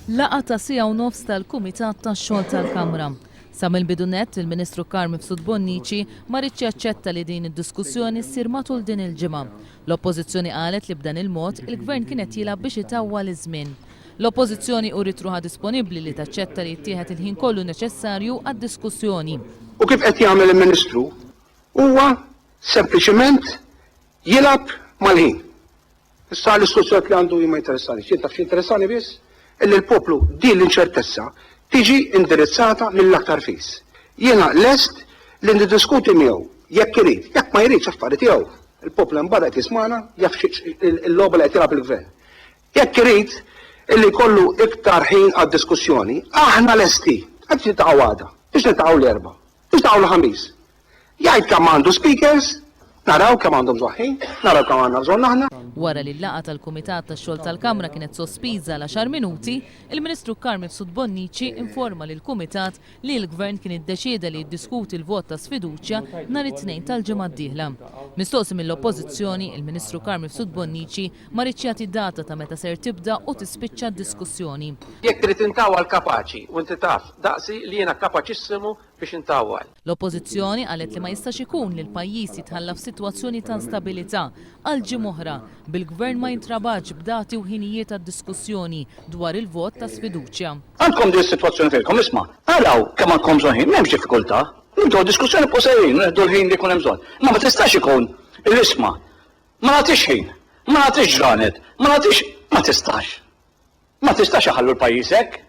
Laqa ta' sija u nofs tal-Kumitat tax-Xogħol tal-Kamra. Sa mill-bidu nett il-Ministru Carme Fsud-Bonnici ma rridx jaċċetta li din id-diskussjoni ssir matul din il-ġimgħa. L-Oppożizzjoni qalet li b'dan il-mod il-Gvern kienet jilgħab biex itawwal iż-żmien. L-Oppożizzjoni uriet ruħha disponibbli li taċċetta li jittieħed il-ħin kollu neċessarju għad-diskussjoni. U kif qed jagħmel il-Ministru huwa sempliċement jilgħab mal-ħin. Issa l-istituzzjoni li għandu ma interessani. X'jien taf x'interessani biss? Illi l-poplu din l-inċertezza tiġi indirizzata mill-aktar fis. Jiena lest li ndiskuti miegħu jekk irid, jekk ma jridx affarijiet tiegħu. Il-poplu imbagħad qed jismana jaf il-logħba li qed jilgħab il-gvern. Jekk irid illi jkollu iktar ħin għad-diskussjoni, aħna lesti. Qed nitaqgħu għada, biex nitaqgħu l-erba', biex nitaqgħu l-ħamis. Jgħid kemm għandu speakers, naraw kemm għandhom żoħħin, naraw kemm għandna bżonn aħna. Wara li l-laqa tal-Kumitat tax-Xogħol tal-Kamra kienet sospiża għal 10 minuti, il-Ministru Carme Fsud-Bonnici informa lil kumitat li l-Gvern kien iddeċieda li jiddiskuti l-vot ta' sfiduċja nhar it-tnejn tal-ġimgħa d-dieħla. Mistoqsi mill-Oppożizzjoni, il-Ministru Carme Fsud-Bonnici ma rridx jagħti data ta' meta ser tibda u tispiċċa d-diskussjoni. Jekk trid intawal kapaċi u inti taf daqsi li jiena kapaċissimu biex intawal. L-Oppożizzjoni qalet li ma jistax ikun li l-pajjiż jitħalla f'sitwazzjoni ta' instabilità għal ġimgħa oħra bil-Gvern ma jintrabaġ b'dati u ħinijiet għad-diskussjoni dwar il-vot ta' sfiduċja. Għandkom din is-sitwazzjoni fejkom, isma' għalaw kemm għandkom żoħin, m'hemmx diffikultà. Intu diskussjoni posejjin, neħdu l-ħin li jkun hemm bżonn. Ma tistax ikun il-isma' ma nagħtix ħin, ma nagħtix ġranet, ma tistax. Ma tistax iħallu l-pajjiż hekk.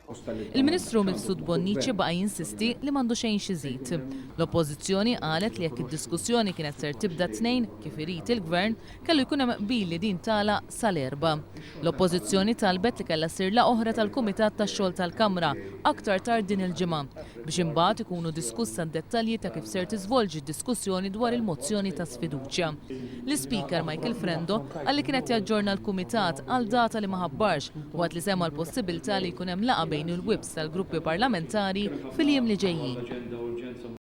Il-Ministru Fsud-Bonnici baqa' jinsisti li m'għandu xejn xi żid. L-Oppożizzjoni qalet li jekk id-diskussjoni kienet ser tibda tnejn kif irid il-Gvern kellu jkun hemm qbil li din tagħlaq sal-erba'. L-Oppożizzjoni talbet li kellha ssir laqgħa oħra tal-Kumitat tax-Xogħol tal-Kamra aktar tard din il-ġimgħa biex imbagħad ikunu diskussa d-dettalji ta' kif ser tiżvolġi d-diskussjoni dwar il-mozzjoni ta' sfiduċja. L-Speaker Michael Frendo qalli kienet jaġġorna l-Kumitat għal data li ma ħabbarx waqt li sema l-possibilità li jkun hemm laqgħa bejn il-whips tal-gruppi parlamentari fil-jiem li ġejjin.